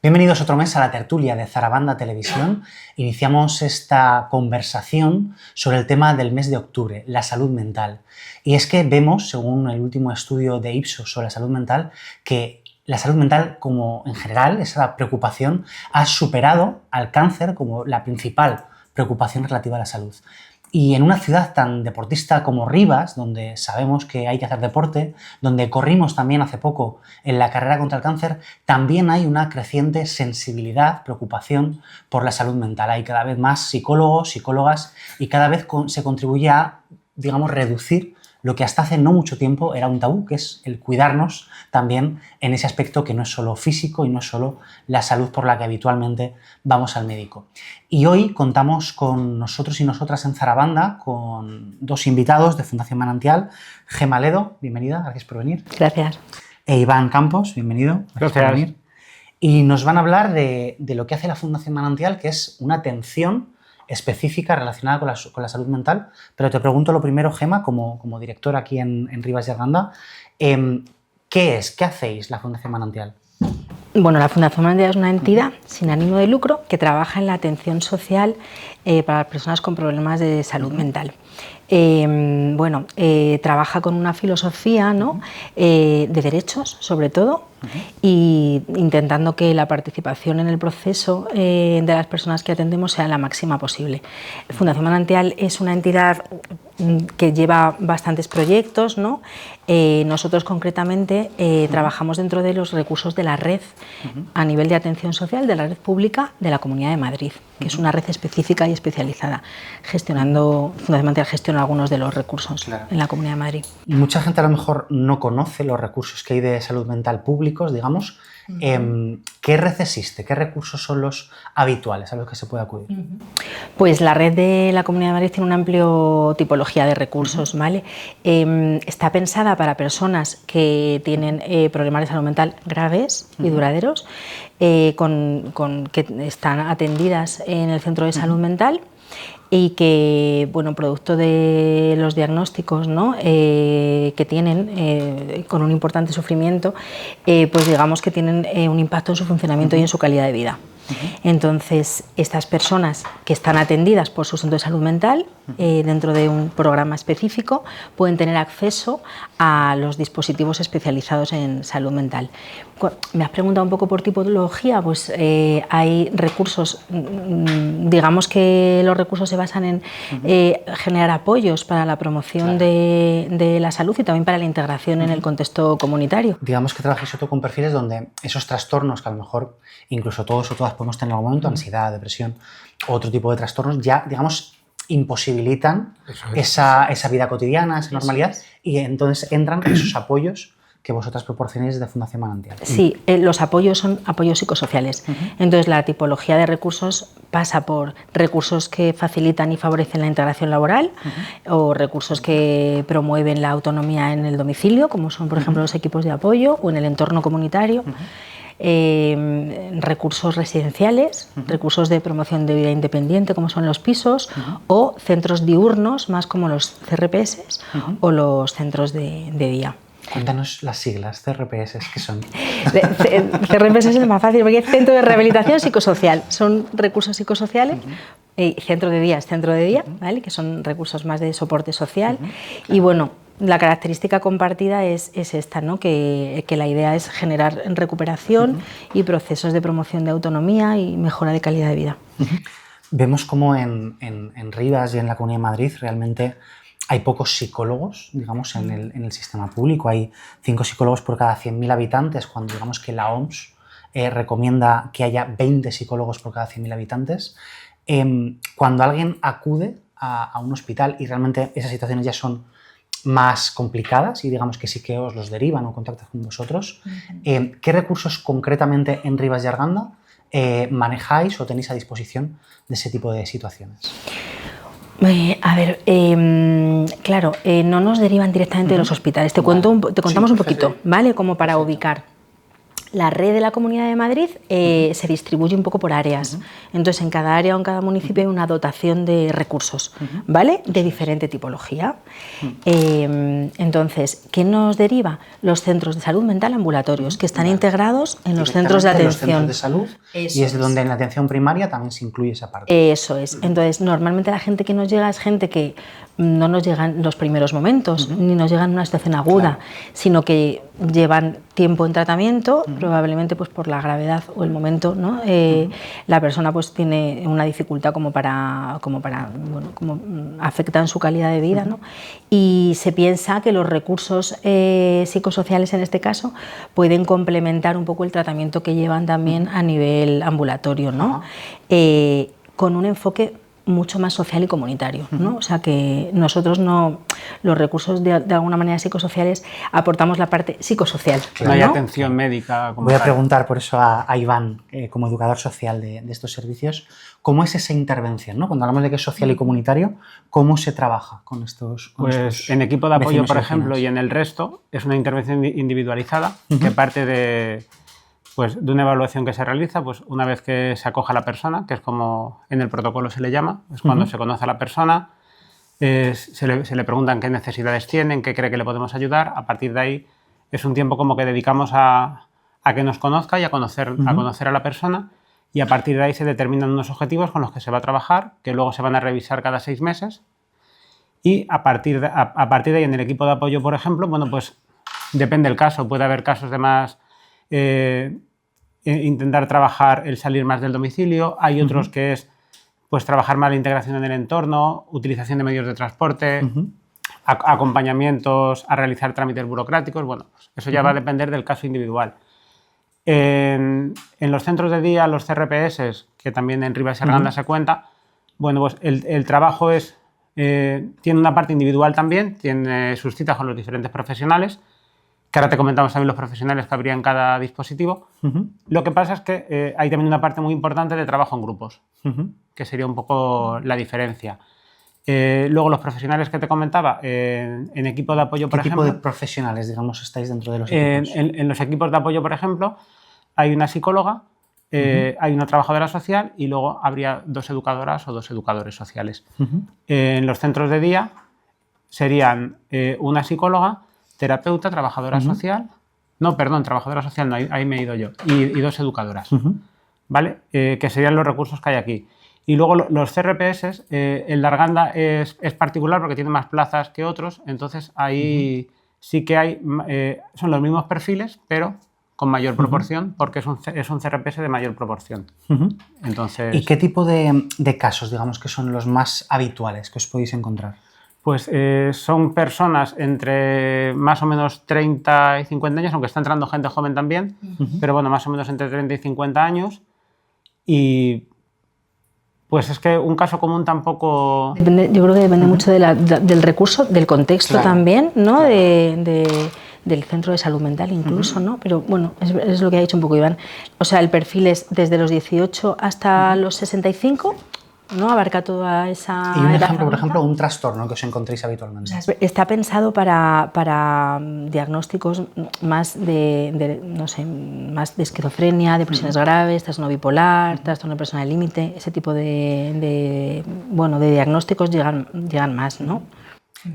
Bienvenidos otro mes a la tertulia de Zarabanda Televisión. Iniciamos esta conversación sobre el tema del mes de octubre, la salud mental. Y es que vemos, según el último estudio de Ipsos sobre la salud mental, que la salud mental, como en general, esa preocupación, ha superado al cáncer como la principal preocupación relativa a la salud. Y en una ciudad tan deportista como Rivas, donde sabemos que hay que hacer deporte, donde corrimos también hace poco en la carrera contra el cáncer, también hay una creciente sensibilidad, preocupación por la salud mental. Hay cada vez más psicólogos, psicólogas y cada vez se contribuye a, digamos, reducir lo que hasta hace no mucho tiempo era un tabú, que es el cuidarnos también en ese aspecto que no es solo físico y no es solo la salud por la que habitualmente vamos al médico. Y hoy contamos con nosotros y nosotras en Zarabanda con dos invitados de Fundación Manantial. Gemma Ledo, bienvenida, gracias por venir. Gracias. E Iván Campos, bienvenido, gracias por venir. Y nos van a hablar de lo que hace la Fundación Manantial, que es una atención específica relacionada con la salud mental, pero te pregunto lo primero, Gemma, como directora aquí en Rivas y Arganda, ¿qué hacéis la Fundación Manantial? Bueno, la Fundación Manantial es una entidad sin ánimo de lucro que trabaja en la atención social para las personas con problemas de salud mental. Trabaja con una filosofía, ¿no?, de derechos, sobre todo, y intentando que la participación en el proceso de las personas que atendemos sea la máxima posible. Fundación Manantial es una entidad que lleva bastantes proyectos, ¿no? Nosotros concretamente trabajamos dentro de los recursos de la red a nivel de atención social, de la red pública de la Comunidad de Madrid, que es una red específica y especializada. Fundación Manantial gestiona algunos de los recursos en la Comunidad de Madrid. Mucha gente a lo mejor no conoce los recursos que hay de salud mental públicos, digamos. ¿Qué red existe? ¿Qué recursos son los habituales a los que se puede acudir? Pues la red de la Comunidad de Madrid tiene una amplia tipología de recursos, ¿vale? Está pensada para personas que tienen problemas de salud mental graves y duraderos, que están atendidas en el centro de salud mental, y que, bueno, producto de los diagnósticos, ¿no?, que tienen con un importante sufrimiento, pues digamos que tienen un impacto en su funcionamiento y en su calidad de vida. Entonces, estas personas que están atendidas por su centro de salud mental dentro de un programa específico pueden tener acceso a los dispositivos especializados en salud mental. Me has preguntado un poco por tipología, pues hay recursos, digamos que los recursos se basan en generar apoyos para la promoción de la salud y también para la integración en el contexto comunitario. Digamos que trabajáis con perfiles donde esos trastornos que a lo mejor incluso todos o todas podemos tener en algún momento, ansiedad, depresión o otro tipo de trastornos, ya, digamos, imposibilitan esa vida cotidiana, esa normalidad, y entonces entran esos apoyos que vosotras proporcionáis desde Fundación Manantial. Sí, los apoyos son apoyos psicosociales. Entonces, la tipología de recursos pasa por recursos que facilitan y favorecen la integración laboral, o recursos que promueven la autonomía en el domicilio, como son, por ejemplo, los equipos de apoyo, o en el entorno comunitario. Recursos residenciales, recursos de promoción de vida independiente, como son los pisos, o centros diurnos, más como los CRPS o los centros de día. Cuéntanos las siglas, CRPS, ¿qué son? CRPS es más fácil, porque es Centro de Rehabilitación Psicosocial, son recursos psicosociales. Centro de día es centro de día, ¿vale?, que son recursos más de soporte social. Y bueno, la característica compartida es esta, ¿no?, que la idea es generar recuperación y procesos de promoción de autonomía y mejora de calidad de vida. Vemos como en Rivas y en la Comunidad de Madrid realmente hay pocos psicólogos, digamos, en el sistema público. Hay 5 psicólogos por cada 100.000 habitantes, cuando digamos que la OMS recomienda que haya 20 psicólogos por cada 100.000 habitantes. Cuando alguien acude a un hospital y realmente esas situaciones ya son más complicadas y digamos que sí que os los derivan o contactan con vosotros, ¿qué recursos concretamente en Rivas y Arganda manejáis o tenéis a disposición de ese tipo de situaciones? Claro, no nos derivan directamente de los hospitales. Te contamos un poquito, ¿vale? Como para ubicar. La red de la Comunidad de Madrid se distribuye un poco por áreas. Entonces, en cada área o en cada municipio hay una dotación de recursos, ¿vale? De diferente tipología. Entonces, ¿qué nos deriva? Los centros de salud mental ambulatorios, que están integrados en los centros de atención. Los centros de salud, y es donde en la atención primaria también se incluye esa parte. Eso es. Entonces, normalmente la gente que nos llega es gente que no nos llega en los primeros momentos, ni nos llega en una situación aguda, sino que llevan tiempo en tratamiento, probablemente pues por la gravedad o el momento, ¿no? La persona pues tiene una dificultad como afecta en su calidad de vida, ¿no? Y se piensa que los recursos psicosociales en este caso pueden complementar un poco el tratamiento que llevan también a nivel ambulatorio, ¿no? Con un enfoque mucho más social y comunitario, ¿no? O sea que nosotros los recursos de alguna manera psicosociales aportamos la parte psicosocial. No hay atención médica. Voy a preguntar por eso a Iván, como educador social de estos servicios, ¿cómo es esa intervención, ¿no? Cuando hablamos de que es social y comunitario, ¿cómo se trabaja con estos Pues en equipo de apoyo, por ejemplo, y en el resto, es una intervención individualizada que parte de una evaluación que se realiza una vez que se acoja a la persona, que es como en el protocolo se le llama, es cuando se conoce a la persona, se le preguntan qué necesidades tienen, qué cree que le podemos ayudar. A partir de ahí es un tiempo como que dedicamos a que nos conozca y a conocer a la persona, y a partir de ahí se determinan unos objetivos con los que se va a trabajar, que luego se van a revisar cada 6 meses, y a partir de ahí en el equipo de apoyo, por ejemplo, pues depende del caso, puede haber casos de más intentar trabajar el salir más del domicilio, hay otros que es pues trabajar más la integración en el entorno, utilización de medios de transporte, acompañamientos a realizar trámites burocráticos. Bueno, eso ya va a depender del caso individual. En los centros de día, los CRPS, que también en Ribas y Arganda se cuenta, pues el trabajo tiene una parte individual también, tiene sus citas con los diferentes profesionales, que ahora te comentamos también los profesionales que habría en cada dispositivo. Lo que pasa es que hay también una parte muy importante de trabajo en grupos, que sería un poco la diferencia. Luego los profesionales que te comentaba, en equipo de apoyo, por ejemplo... ¿Qué tipo de profesionales, digamos, estáis dentro de los equipos? En los equipos de apoyo, por ejemplo, hay una psicóloga, hay una trabajadora social y luego habría 2 educadoras o 2 educadores sociales. En los centros de día serían una psicóloga, terapeuta, trabajadora social... No, perdón, trabajadora social no, ahí me he ido yo. Y 2 educadoras, ¿vale? Que serían los recursos que hay aquí. Y luego los CRPS, el de Arganda es particular porque tiene más plazas que otros, entonces ahí sí que hay, son los mismos perfiles, pero con mayor proporción, porque es un CRPS de mayor proporción. Entonces, ¿y qué tipo de casos, digamos, que son los más habituales que os podéis encontrar? Pues son personas entre más o menos 30 y 50 años, aunque está entrando gente joven también, pero bueno, más o menos entre 30 y 50 años. Y pues es que un caso común tampoco... Yo creo que depende mucho del recurso, del contexto también, ¿no? Del centro de salud mental incluso, ¿no? Pero bueno, es lo que ha dicho un poco Iván. O sea, el perfil es desde los 18 hasta los 65, ¿no? Abarca toda esa... Y un ejemplo, por ejemplo, un trastorno que os encontréis habitualmente. O sea, está pensado para diagnósticos más no sé, más de esquizofrenia, depresiones graves, trastorno bipolar, trastorno de personalidad límite, ese tipo de diagnósticos llegan más, ¿no?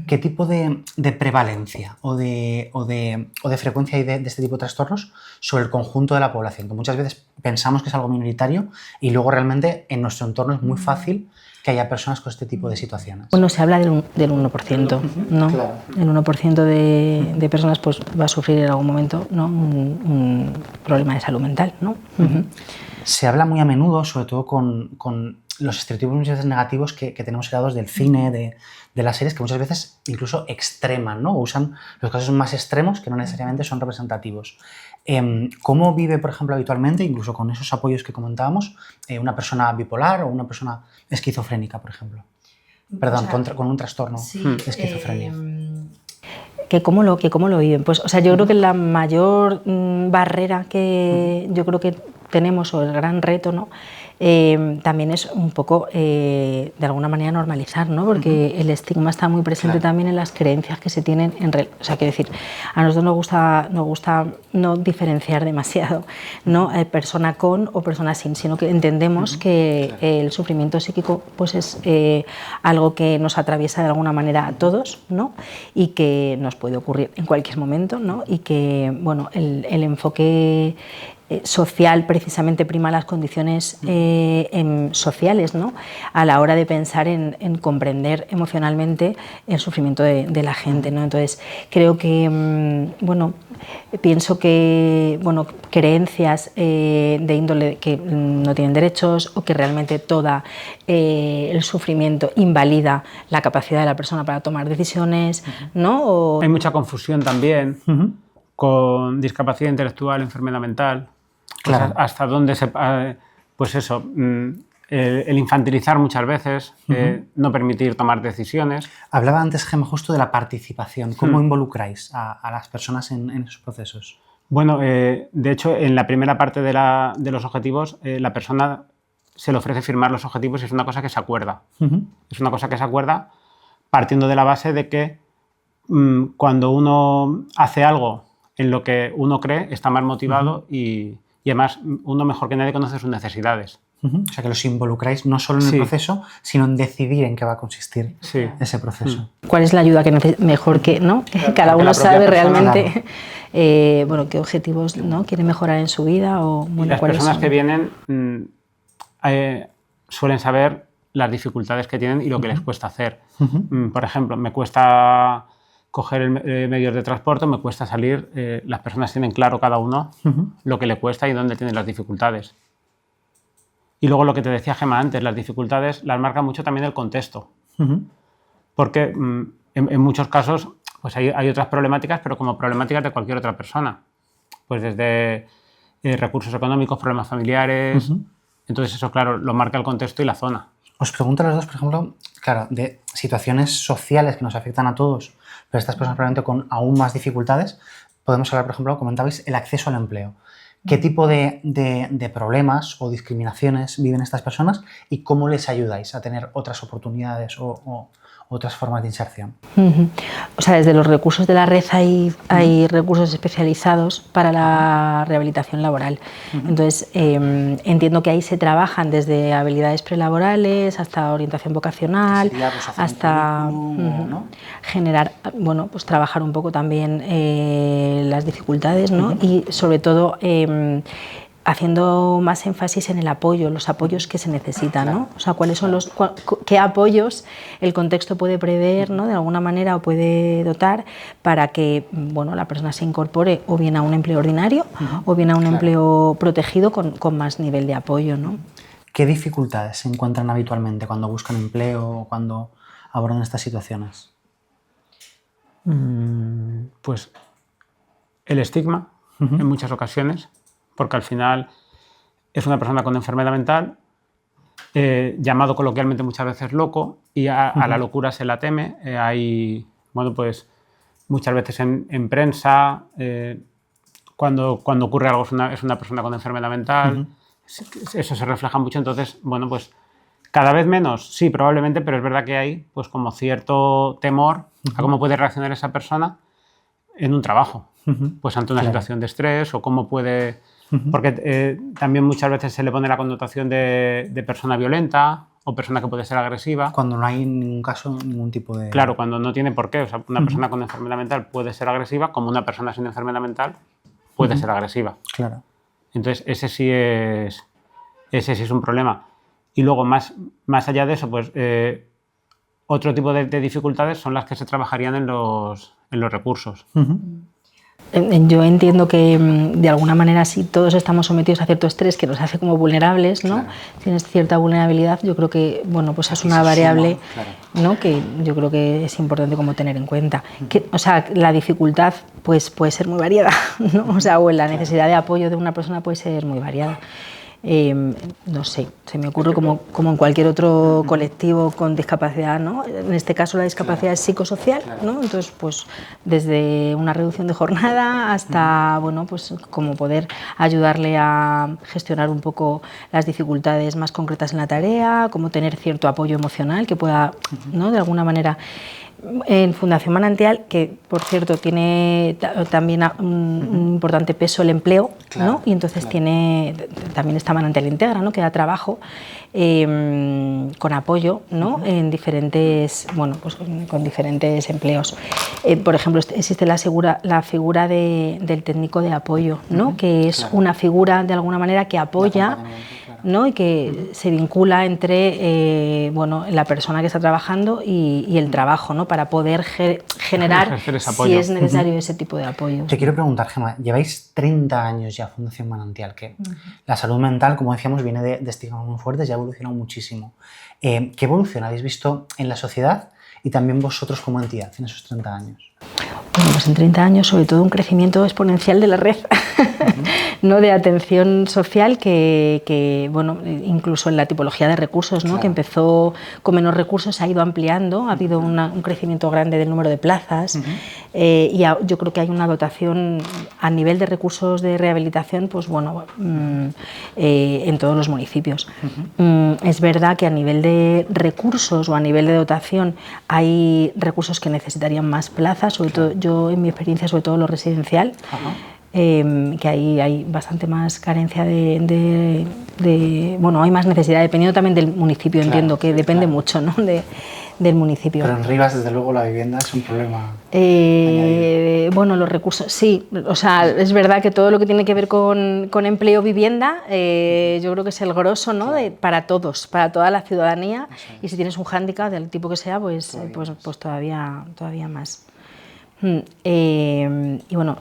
¿Qué tipo de prevalencia o de frecuencia hay de este tipo de trastornos sobre el conjunto de la población? Que muchas veces pensamos que es algo minoritario y luego realmente en nuestro entorno es muy fácil que haya personas con este tipo de situaciones. Bueno, se habla del 1%, ¿no? Claro. El 1% de personas pues, va a sufrir en algún momento, ¿no? un problema de salud mental, ¿no? Se habla muy a menudo, sobre todo con los estereotipos muchas veces negativos que tenemos heredados del cine, de las series, que muchas veces incluso extreman, ¿no? O usan los casos más extremos que no necesariamente son representativos. ¿Cómo vive, por ejemplo, habitualmente, incluso con esos apoyos que comentábamos, una persona bipolar o una persona esquizofrénica, por ejemplo? Perdón, o sea, con un trastorno de esquizofrenia. ¿Que cómo lo viven? Pues, o sea, yo creo que la mayor barrera que yo creo que tenemos, o el gran reto, ¿no? también es un poco, de alguna manera, normalizar, ¿no? Porque el estigma está muy presente también en las creencias que se tienen. O sea, quiero decir, a nosotros nos gusta no diferenciar demasiado, ¿no? Persona con o persona sin, sino que entendemos que el sufrimiento psíquico pues es algo que nos atraviesa de alguna manera a todos, ¿no? Y que nos puede ocurrir en cualquier momento, ¿no? Y que, bueno, el enfoque social precisamente prima las condiciones sociales, ¿no? A la hora de pensar en comprender emocionalmente el sufrimiento de la gente, ¿no? Entonces creo que, bueno, pienso que, bueno, creencias de índole que no tienen derechos o que realmente todo el sufrimiento invalida la capacidad de la persona para tomar decisiones, ¿no? Hay mucha confusión también con discapacidad intelectual, enfermedad mental. Claro. Pues hasta dónde se... Pues eso, el infantilizar muchas veces, no permitir tomar decisiones. Hablaba antes, Gemma, justo de la participación. ¿Cómo involucráis a las personas en esos procesos? Bueno, de hecho, en la primera parte de los objetivos, la persona se le ofrece firmar los objetivos y es una cosa que se acuerda. Es una cosa que se acuerda partiendo de la base de que cuando uno hace algo en lo que uno cree, está más motivado y además uno mejor que nadie conoce sus necesidades. O sea, que los involucráis no solo en el proceso, sino en decidir en qué va a consistir ese proceso. ¿Cuál es la ayuda que mejor que, ¿no? Cada uno sabe realmente bueno, qué objetivos, ¿no? quiere mejorar en su vida o bueno, las personas que vienen suelen saber las dificultades que tienen y lo que les cuesta hacer. Por ejemplo, me cuesta coger medios de transporte, me cuesta salir. Las personas tienen claro cada uno lo que le cuesta y dónde tienen las dificultades. Y luego lo que te decía Gemma antes, las dificultades las marca mucho también el contexto. Porque en muchos casos pues hay otras problemáticas, pero como problemáticas de cualquier otra persona. Pues desde recursos económicos, problemas familiares. Entonces eso, claro, lo marca el contexto y la zona. Os pregunto a los dos, por ejemplo, claro, de situaciones sociales que nos afectan a todos, pero estas personas probablemente con aún más dificultades. Podemos hablar, por ejemplo, comentabais, el acceso al empleo. ¿Qué tipo de problemas o discriminaciones viven estas personas y cómo les ayudáis a tener otras oportunidades o otras formas de inserción? O sea, desde los recursos de la red hay recursos especializados para la rehabilitación laboral. Entonces, entiendo que ahí se trabajan desde habilidades prelaborales hasta orientación vocacional, hasta ¿no? generar, bueno, pues trabajar un poco también las dificultades, ¿no? Y sobre todo haciendo más énfasis en el apoyo, los apoyos que se necesitan, ¿no? O sea, cuáles son qué apoyos el contexto puede prever, ¿no? De alguna manera o puede dotar para que, bueno, la persona se incorpore o bien a un empleo ordinario o bien a un empleo protegido con más nivel de apoyo, ¿no? ¿Qué dificultades se encuentran habitualmente cuando buscan empleo o cuando abordan estas situaciones? Pues el estigma, en muchas ocasiones, porque al final es una persona con enfermedad mental, llamado coloquialmente muchas veces loco, y a la locura se la teme. Hay, bueno, pues muchas veces en prensa, cuando ocurre algo es una persona con enfermedad mental, eso se refleja mucho. Entonces, bueno, pues cada vez menos, sí, probablemente, pero es verdad que hay pues como cierto temor a cómo puede reaccionar esa persona en un trabajo, pues ante una situación de estrés o cómo puede... Porque también muchas veces se le pone la connotación de persona violenta o persona que puede ser agresiva. Cuando no hay en ningún caso ningún tipo de... Claro, cuando no tiene por qué. O sea, una persona con enfermedad mental puede ser agresiva, como una persona sin enfermedad mental puede ser agresiva. Claro. Entonces, ese sí es un problema. Y luego, más allá de eso, pues otro tipo de dificultades son las que se trabajarían en los recursos. Yo entiendo que de alguna manera sí todos estamos sometidos a cierto estrés que nos hace como vulnerables, ¿no? Claro. Tienes cierta vulnerabilidad, yo creo que bueno, pues es una variable, ¿no? Que yo creo que es importante como tener en cuenta. O sea, la dificultad pues puede ser muy variada, ¿no? O sea, o la necesidad de apoyo de una persona puede ser muy variada. no sé, se me ocurre como en cualquier otro colectivo con discapacidad, ¿no? En este caso la discapacidad es psicosocial, ¿no? Entonces, pues desde una reducción de jornada hasta, bueno, pues como poder ayudarle a gestionar un poco las dificultades más concretas en la tarea, como tener cierto apoyo emocional que pueda, ¿no?, de alguna manera. En Fundación Manantial, que por cierto tiene también un importante peso el empleo, ¿no? Y entonces tiene, también está Manantial Integra, ¿no?, que da trabajo con apoyo, ¿no?, en diferentes, bueno, pues con diferentes empleos. Por ejemplo, existe la figura del técnico de apoyo, ¿no?, que es una figura de alguna manera que apoya, ¿no?, y que se vincula entre bueno, la persona que está trabajando y el trabajo, ¿no?, para poder generar, si es necesario, ese tipo de apoyo. Te quiero preguntar, Gemma, lleváis 30 años ya Fundación Manantial, que la salud mental, como decíamos, viene de estigmas muy fuertes y ha evolucionado muchísimo. ¿Qué evolución habéis visto en la sociedad y también vosotros como entidad en esos 30 años? Bueno, pues en 30 años, sobre todo, un crecimiento exponencial de la red, ¿no?, de atención social que, bueno, incluso en la tipología de recursos, ¿no?, que empezó con menos recursos, se ha ido ampliando, ha habido un crecimiento grande del número de plazas y yo creo que hay una dotación a nivel de recursos de rehabilitación, pues bueno, en todos los municipios. Es verdad que a nivel de recursos o a nivel de dotación hay recursos que necesitarían más plazas, sobre todo yo en mi experiencia, sobre todo lo residencial, que ahí hay bastante más carencia bueno, hay más necesidad, dependiendo también del municipio, entiendo que depende mucho, ¿no?, del municipio. Pero en Rivas, desde luego, la vivienda es un problema. Bueno, los recursos, sí, o sea, es verdad que todo lo que tiene que ver con empleo, vivienda, yo creo que es el grosso, ¿no?, para todos, para toda la ciudadanía, y si tienes un hándicap del tipo que sea, pues todavía más. Y bueno,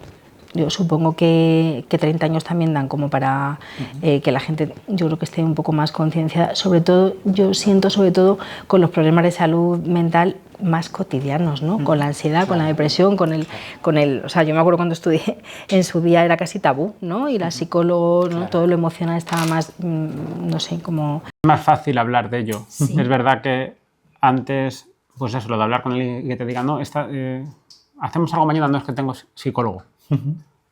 yo supongo que 30 años también dan como para que la gente, yo creo que esté un poco más concienciada, sobre todo, yo siento sobre todo con los problemas de salud mental más cotidianos, ¿no? Con la ansiedad, con la depresión, con el, o sea, yo me acuerdo cuando estudié, en su día era casi tabú, ¿no? Y la psicóloga, ¿no?, todo lo emocional estaba más, no sé, como... Es más fácil hablar de ello. Sí. Es verdad que antes, pues eso, lo de hablar con él y que te digan, no, hacemos algo mañana, no es que tengo psicólogo.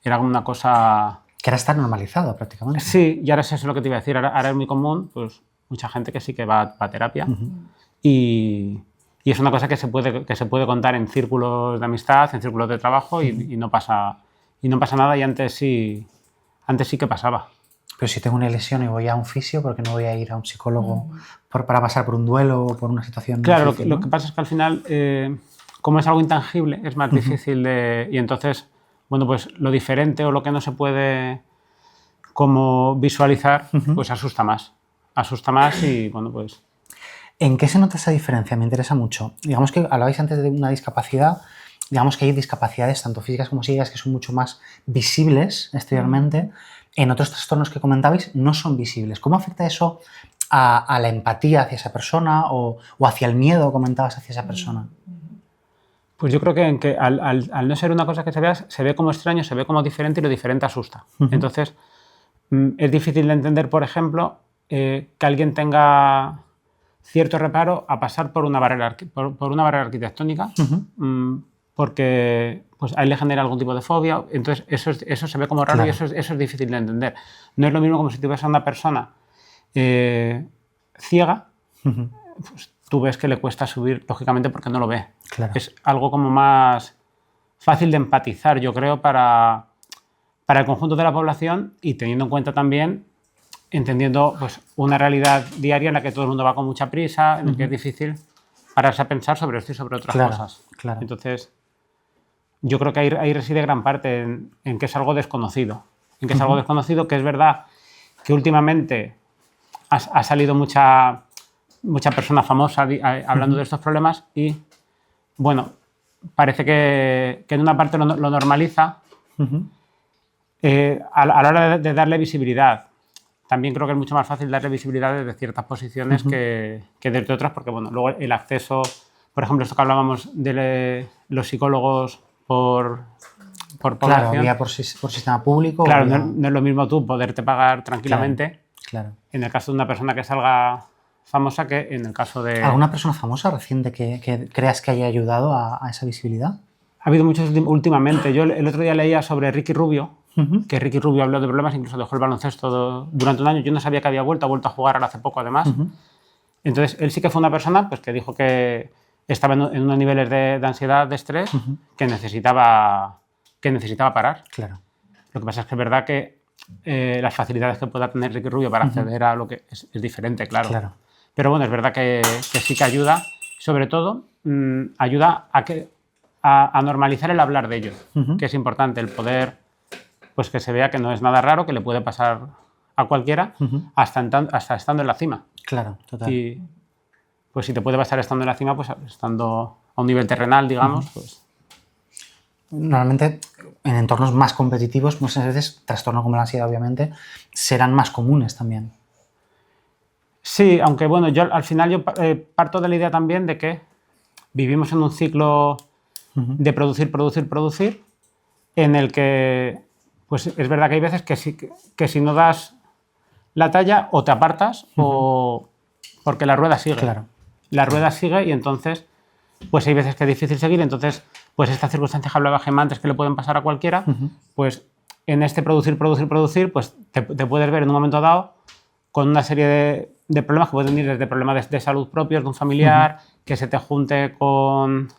Era como una cosa... Que ahora está normalizado prácticamente. Sí, y ahora es eso lo que te iba a decir. Ahora es muy común, pues mucha gente que sí que va a terapia y es una cosa que se puede contar en círculos de amistad, en círculos de trabajo y no pasa nada, y antes sí que pasaba. Pero si tengo una lesión y voy a un fisio, ¿por qué no voy a ir a un psicólogo para pasar por un duelo o por una situación claro, difícil? Lo que pasa es que al final, como es algo intangible, es más difícil de... Y entonces, bueno, pues lo diferente o lo que no se puede como visualizar, pues asusta más. Asusta más y, bueno, pues... ¿En qué se nota esa diferencia? Me interesa mucho. Digamos que hablabais antes de una discapacidad, digamos que hay discapacidades, tanto físicas como psíquicas, que son mucho más visibles exteriormente. En otros trastornos que comentabais no son visibles. ¿Cómo afecta eso a la empatía hacia esa persona o hacia el miedo, comentabas, hacia esa persona? Pues yo creo que al no ser una cosa que se vea, se ve como extraño, se ve como diferente y lo diferente asusta. Entonces, es difícil de entender, por ejemplo, que alguien tenga cierto reparo a pasar por una barrera arquitectónica, porque pues, a él le genera algún tipo de fobia. Entonces, eso se ve como raro, claro, y eso es difícil de entender. No es lo mismo como si tuviese a una persona ciega, pues, tú ves que le cuesta subir, lógicamente, porque no lo ve. Claro. Es algo como más fácil de empatizar, yo creo, para el conjunto de la población y teniendo en cuenta también, entendiendo pues, una realidad diaria en la que todo el mundo va con mucha prisa, en la que es difícil pararse a pensar sobre esto y sobre otras cosas. Claro. Entonces, yo creo que ahí reside gran parte en que es algo desconocido. En que es algo desconocido, que es verdad que últimamente ha salido mucha persona famosa hablando de estos problemas y, bueno, parece que en una parte lo normaliza a la hora de darle visibilidad. También creo que es mucho más fácil darle visibilidad desde ciertas posiciones que desde otras, porque, bueno, luego el acceso, por ejemplo, esto que hablábamos de los psicólogos por población. Claro, vía por sistema público. Claro, no es lo mismo tú poderte pagar tranquilamente. Claro. en el caso de una persona que salga famosa que en el caso de... ¿Alguna persona famosa reciente que creas que haya ayudado a esa visibilidad? Ha habido muchos últimamente. Yo el otro día leía sobre Ricky Rubio, que Ricky Rubio habló de problemas, incluso dejó el baloncesto durante un año. Yo no sabía que había vuelto, ha vuelto a jugar ahora hace poco además. Entonces, él sí que fue una persona pues, que dijo que estaba en unos niveles de ansiedad, de estrés, que necesitaba parar. Claro. Lo que pasa es que es verdad que las facilidades que pueda tener Ricky Rubio para acceder a lo que es diferente, claro. Pero bueno, es verdad que sí que ayuda, sobre todo ayuda a normalizar el hablar de ello, que es importante, el poder, pues que se vea que no es nada raro, que le puede pasar a cualquiera, hasta estando en la cima. Claro, total. Y pues si te puede pasar estando en la cima, pues estando a un nivel terrenal, digamos, pues... Normalmente, en entornos más competitivos, muchas veces, trastornos como la ansiedad, obviamente, serán más comunes también. Sí, aunque bueno, yo al final yo parto de la idea también de que vivimos en un ciclo de producir, en el que pues es verdad que hay veces que si no das la talla o te apartas o porque la rueda sigue. Claro. La rueda sigue y entonces pues hay veces que es difícil seguir, entonces pues estas circunstancias que hablaba Gemma antes que le pueden pasar a cualquiera, pues en este producir, pues te puedes ver en un momento dado con una serie de problemas que pueden ir desde problemas de salud propios de un familiar, que se te junte con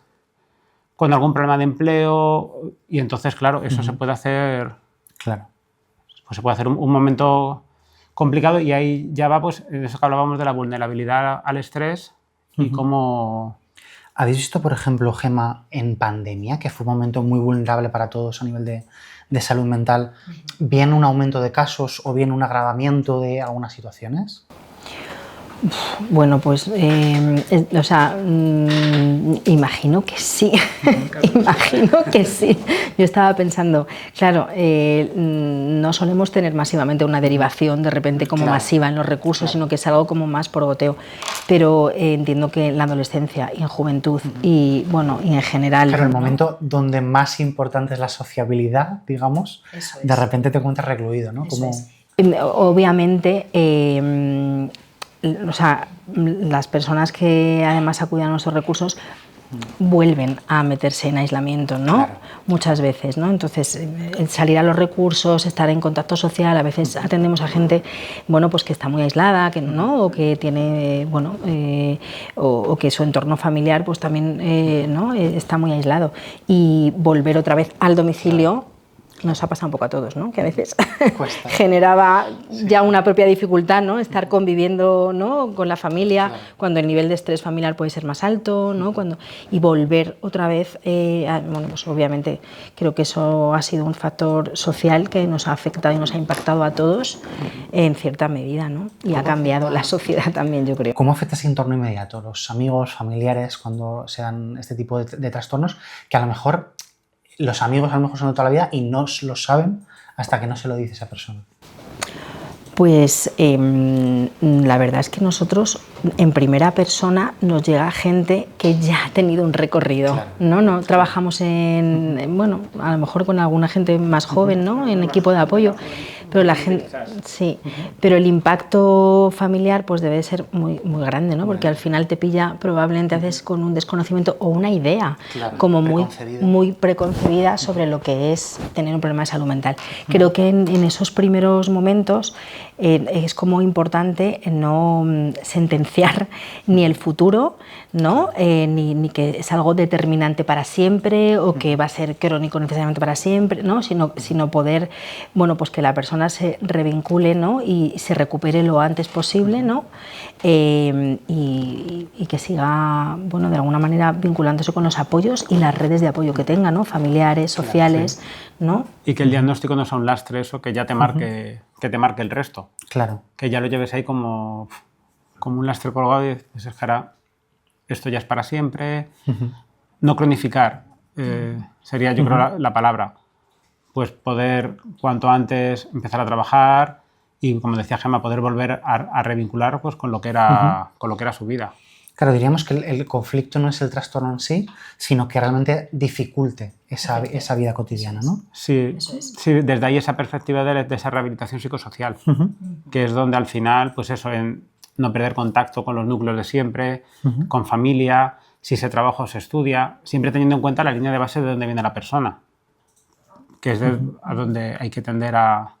algún problema de empleo y entonces, claro, eso se puede hacer... Claro. Pues se puede hacer un momento complicado y ahí ya va, pues, en eso que hablábamos de la vulnerabilidad al estrés y cómo... ¿Habéis visto, por ejemplo, Gemma, en pandemia, que fue un momento muy vulnerable para todos a nivel de salud mental, bien un aumento de casos o bien un agravamiento de algunas situaciones? Bueno, pues, imagino que sí, imagino que sí. Yo estaba pensando, claro, no solemos tener masivamente una derivación de repente como masiva en los recursos, sino que es algo como más por goteo. Pero entiendo que en la adolescencia y en juventud y, bueno, y en general... Claro, el momento donde más importante es la sociabilidad, digamos, de repente te encuentras recluido, ¿no? Como... Obviamente... las personas que además acuden a nuestros recursos vuelven a meterse en aislamiento, ¿no? Claro. Muchas veces, ¿no? Entonces, el salir a los recursos, estar en contacto social, a veces atendemos a gente, bueno, pues que está muy aislada, que no, o que tiene, bueno, o que su entorno familiar, pues también, ¿no? Está muy aislado. Y volver otra vez al domicilio nos ha pasado un poco a todos, ¿no? Que a veces generaba ya una propia dificultad, ¿no? Estar conviviendo, ¿no? Con la familia, cuando el nivel de estrés familiar puede ser más alto, ¿no? Y volver otra vez, bueno, pues obviamente creo que eso ha sido un factor social que nos ha afectado y nos ha impactado a todos en cierta medida, ¿no? Y ha cambiado la sociedad también, yo creo. ¿Cómo afecta ese entorno inmediato, los amigos, familiares, cuando se dan este tipo de trastornos, que a lo mejor los amigos a lo mejor son de toda la vida y no lo saben hasta que no se lo dice esa persona? Pues la verdad es que nosotros en primera persona nos llega gente que ya ha tenido un recorrido, ¿no? No trabajamos bueno, a lo mejor con alguna gente más joven, ¿no? En equipo de apoyo, pero la gente, sí, pero el impacto familiar pues debe ser muy, muy grande, ¿no? Porque al final te pilla probablemente a veces con un desconocimiento o una idea como muy preconcebida sobre lo que es tener un problema de salud mental. Creo que en esos primeros momentos es como importante no sentenciar ni el futuro, ¿no? Ni que es algo determinante para siempre o que va a ser crónico necesariamente para siempre, ¿no? Sino poder, bueno, pues que la persona se revincule, ¿no? Y se recupere lo antes posible, ¿no? Y que siga, bueno, de alguna manera vinculándose con los apoyos y las redes de apoyo que tenga, ¿no? Familiares, sociales, ¿no? Y que el diagnóstico no sea un lastre, eso que ya te marque, que te marque el resto. Claro. Que ya lo lleves ahí como un lastre colgado y dices, cara, esto ya es para siempre. No cronificar sería, yo creo, la palabra. Pues poder cuanto antes empezar a trabajar y, como decía Gemma, poder volver a revincular pues, con lo que era su vida. Claro, diríamos que el conflicto no es el trastorno en sí, sino que realmente dificulte esa vida cotidiana, ¿no? Sí, sí, desde ahí esa perspectiva de esa rehabilitación psicosocial, que es donde al final, pues eso, en no perder contacto con los núcleos de siempre, con familia, si se trabaja o se estudia, siempre teniendo en cuenta la línea de base de dónde viene la persona, que es a donde hay que tender a...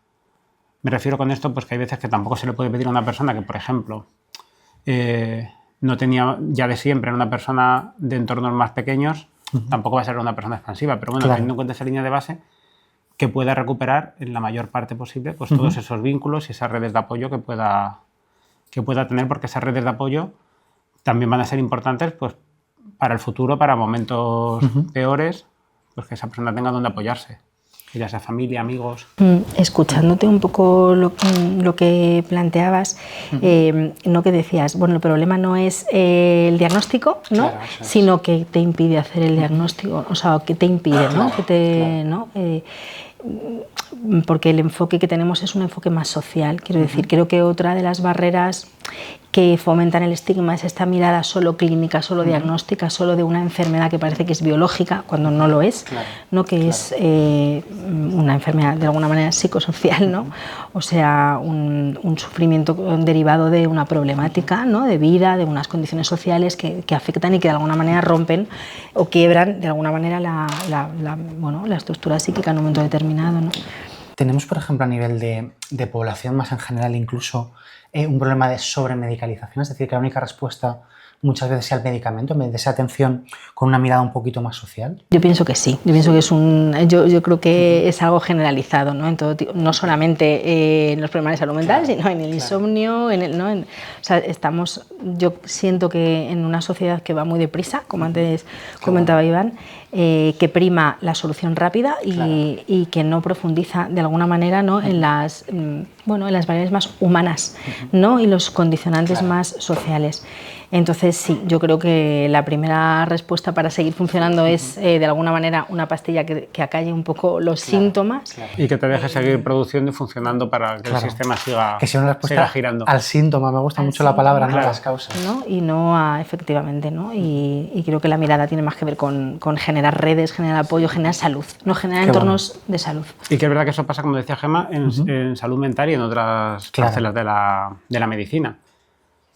Me refiero con esto, pues que hay veces que tampoco se le puede pedir a una persona que, por ejemplo, no tenía ya de siempre, era una persona de entornos más pequeños, tampoco va a ser una persona expansiva, pero bueno, teniendo en cuenta esa línea de base, que pueda recuperar en la mayor parte posible pues todos esos vínculos y esas redes de apoyo que pueda tener, porque esas redes de apoyo también van a ser importantes pues, para el futuro, para momentos peores, pues que esa persona tenga donde apoyarse, ya sea familia, amigos. Escuchándote un poco lo que planteabas, no que decías, bueno, el problema no es el diagnóstico, ¿no? Claro, sino que te impide hacer el diagnóstico, o sea, que te impide, ¿no? Claro, Que te, ¿no? Porque el enfoque que tenemos es un enfoque más social, quiero decir, creo que otra de las barreras que fomentan el estigma es esta mirada solo clínica, solo diagnóstica, solo de una enfermedad que parece que es biológica, cuando no lo es, ¿no? Que es una enfermedad de alguna manera psicosocial, ¿no? O sea, un sufrimiento derivado de una problemática, ¿no? De vida, de unas condiciones sociales que afectan y que de alguna manera rompen o quiebran de alguna manera la estructura psíquica en un momento determinado, ¿no? Tenemos, por ejemplo, a nivel de población más en general, incluso un problema de sobremedicalización, es decir, que la única respuesta muchas veces sea el medicamento, en vez de esa atención con una mirada un poquito más social. Yo pienso que sí, yo pienso que es yo creo que es algo generalizado, ¿no? En todo, no solamente en los problemas de salud mental, sino en el insomnio, o sea, yo siento que en una sociedad que va muy deprisa, como antes comentaba Iván, que prima la solución rápida y que no profundiza de alguna manera, ¿no? en las variables más humanas, ¿no? Y los condicionantes más sociales. Entonces sí, yo creo que la primera respuesta para seguir funcionando es de alguna manera una pastilla que acalle un poco los síntomas. Y que te deje seguir produciendo y funcionando para que el sistema siga girando. Al síntoma, me gusta mucho la palabra, no las causas. ¿No? Y no efectivamente, ¿no? Y creo que la mirada tiene más que ver con generar redes, generar apoyo, generar salud, no generar entornos de salud. Y que es verdad que eso pasa, como decía Gemma, en salud mental y en otras parcelas de la medicina.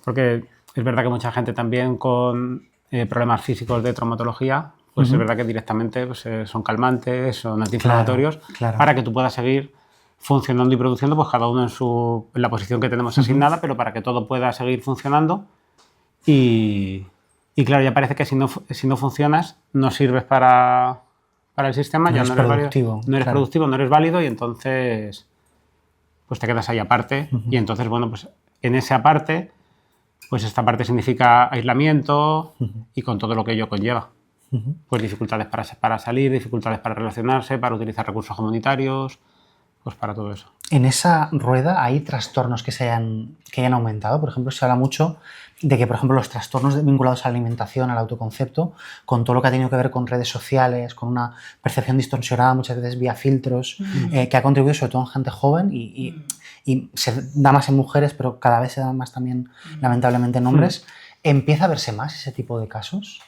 Porque es verdad que mucha gente también con problemas físicos de traumatología, pues es verdad que directamente pues, son calmantes, son antiinflamatorios, para que tú puedas seguir funcionando y produciendo, pues cada uno en la posición que tenemos asignada, pero para que todo pueda seguir funcionando. Y claro, ya parece que si no funcionas, no sirves para el sistema, ya no eres productivo, no eres válido, y entonces pues te quedas ahí aparte. Y entonces, bueno, pues en ese aparte, pues esta parte significa aislamiento y con todo lo que ello conlleva. Pues dificultades para salir, dificultades para relacionarse, para utilizar recursos comunitarios, pues para todo eso. En esa rueda hay trastornos que hayan aumentado. Por ejemplo, se habla mucho de que, por ejemplo, los trastornos vinculados a la alimentación, al autoconcepto, con todo lo que ha tenido que ver con redes sociales, con una percepción distorsionada muchas veces vía filtros, que ha contribuido sobre todo en gente joven y se da más en mujeres, pero cada vez se da más también, lamentablemente, en hombres. ¿Empieza a verse más ese tipo de casos?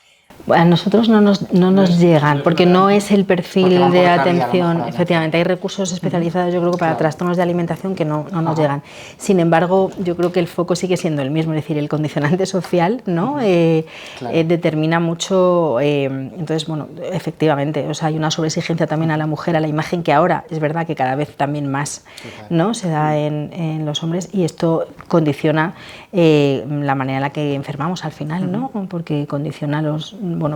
A nosotros no nos llegan, porque no es el perfil de atención. Efectivamente, hay recursos especializados, yo creo, para trastornos de alimentación que no nos llegan. Sin embargo, yo creo que el foco sigue siendo el mismo, es decir, el condicionante social, ¿no? Determina mucho. Entonces, bueno, efectivamente, o sea, hay una sobreexigencia también a la mujer, a la imagen, que ahora es verdad que cada vez también más, ¿no? Se da en los hombres, y esto condiciona la manera en la que enfermamos al final, ¿no? Porque condiciona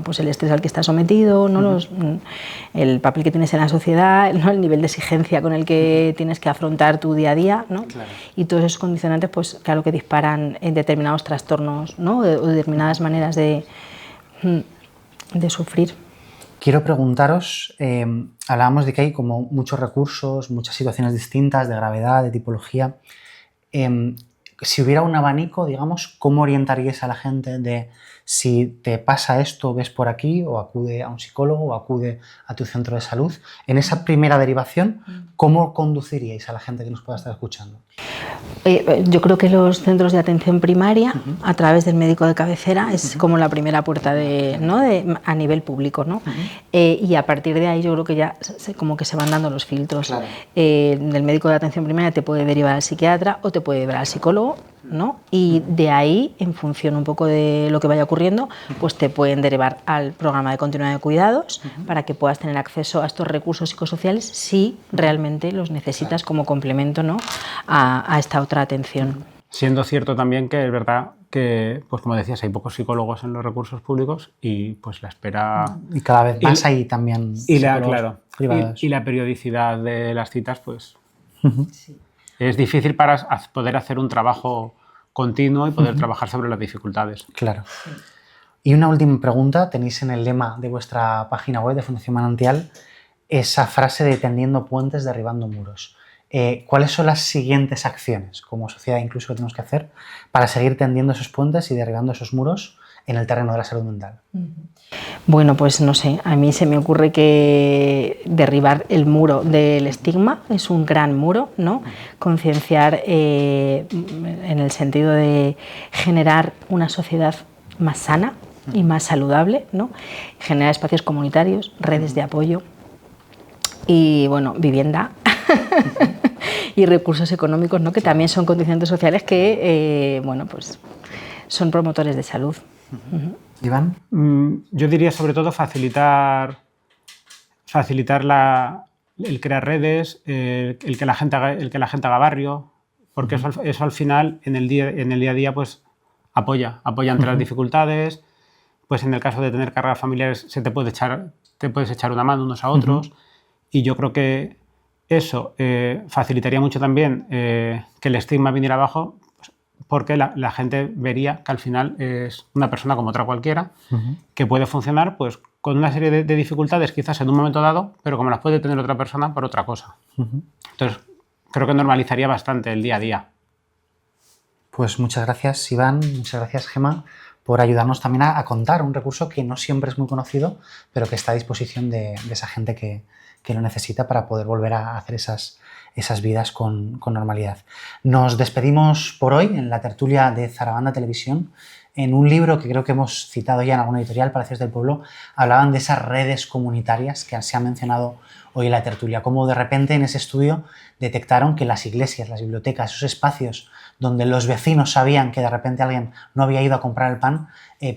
pues el estrés al que estás sometido, ¿no? El papel que tienes en la sociedad, ¿no? El nivel de exigencia con el que tienes que afrontar tu día a día, ¿no? Y todos esos condicionantes, pues claro que disparan en determinados trastornos, ¿no? O determinadas maneras de sufrir. Quiero preguntaros, hablábamos de que hay como muchos recursos, muchas situaciones distintas de gravedad, de tipología. Si hubiera un abanico, digamos, ¿cómo orientaríais a la gente de si te pasa esto, ves por aquí, o acude a un psicólogo, o acude a tu centro de salud? En esa primera derivación, ¿cómo conduciríais a la gente que nos pueda estar escuchando? Yo creo que los centros de atención primaria, a través del médico de cabecera, es como la primera puerta a nivel público, ¿no? Y a partir de ahí yo creo que ya como que se van dando los filtros. Claro. Del médico de atención primaria te puede derivar al psiquiatra o te puede derivar al psicólogo, ¿no? Y de ahí, en función un poco de lo que vaya ocurriendo, pues te pueden derivar al programa de continuidad de cuidados para que puedas tener acceso a estos recursos psicosociales si realmente los necesitas como complemento, ¿no? a esta otra atención. Siendo cierto también que es verdad que, pues como decías, hay pocos psicólogos en los recursos públicos y pues la espera... Y cada vez más hay también claro, privados. Y la periodicidad de las citas, pues Sí. es difícil para poder hacer un trabajo continuo y poder trabajar sobre las dificultades. Claro. Y una última pregunta, tenéis en el lema de vuestra página web de Fundación Manantial esa frase de tendiendo puentes, derribando muros. ¿Cuáles son las siguientes acciones como sociedad incluso que tenemos que hacer para seguir tendiendo esos puentes y derribando esos muros en el terreno de la salud mental? Bueno, pues no sé, a mí se me ocurre que derribar el muro del estigma es un gran muro, ¿no? Concienciar en el sentido de generar una sociedad más sana y más saludable, ¿no? Generar espacios comunitarios, redes de apoyo y, bueno, vivienda y recursos económicos, ¿no? Que también son condicionantes sociales que, bueno, pues son promotores de salud. Iván. Yo diría sobre todo facilitar el crear redes, el que la gente haga barrio, porque eso al final en el día a día pues apoya ante las dificultades. Pues en el caso de tener cargas familiares te puedes echar una mano unos a otros. Y yo creo que eso facilitaría mucho también que el estigma viniera abajo, porque la gente vería que al final es una persona como otra cualquiera, que puede funcionar pues con una serie de dificultades quizás en un momento dado, pero como las puede tener otra persona por otra cosa. Entonces, creo que normalizaría bastante el día a día. Pues muchas gracias, Iván, muchas gracias, Gemma, por ayudarnos también a contar un recurso que no siempre es muy conocido, pero que está a disposición de esa gente que lo necesita para poder volver a hacer esas vidas con normalidad. Nos despedimos por hoy en la tertulia de Zarabanda Televisión. En un libro que creo que hemos citado ya en alguna editorial, Palacios del Pueblo, hablaban de esas redes comunitarias que se han mencionado hoy en la tertulia, cómo de repente en ese estudio detectaron que las iglesias, las bibliotecas, esos espacios donde los vecinos sabían que de repente alguien no había ido a comprar el pan,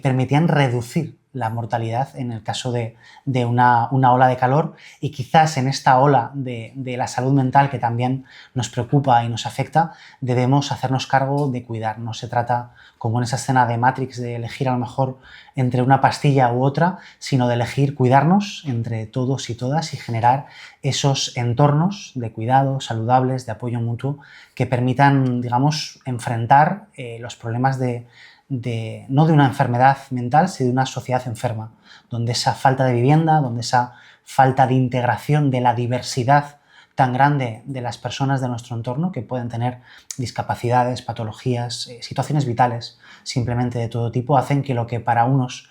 permitían reducir la mortalidad en el caso de una ola de calor, y quizás en esta ola de la salud mental que también nos preocupa y nos afecta, debemos hacernos cargo de cuidar. No se trata, como en esa escena de Matrix, de elegir a lo mejor entre una pastilla u otra, sino de elegir cuidarnos entre todos y todas y generar esos entornos de cuidado saludables, de apoyo mutuo, que permitan, digamos, enfrentar los problemas no de una enfermedad mental, sino de una sociedad enferma, donde esa falta de vivienda, donde esa falta de integración de la diversidad tan grande de las personas de nuestro entorno, que pueden tener discapacidades, patologías, situaciones vitales simplemente de todo tipo, hacen que lo que para unos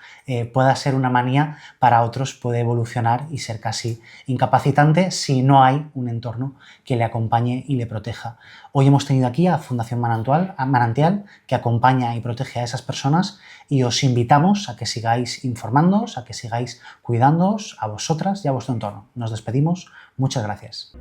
pueda ser una manía, para otros puede evolucionar y ser casi incapacitante si no hay un entorno que le acompañe y le proteja. Hoy hemos tenido aquí a Fundación Manantial, que acompaña y protege a esas personas, y os invitamos a que sigáis informándoos, a que sigáis cuidándoos a vosotras y a vuestro entorno. Nos despedimos. Muchas gracias.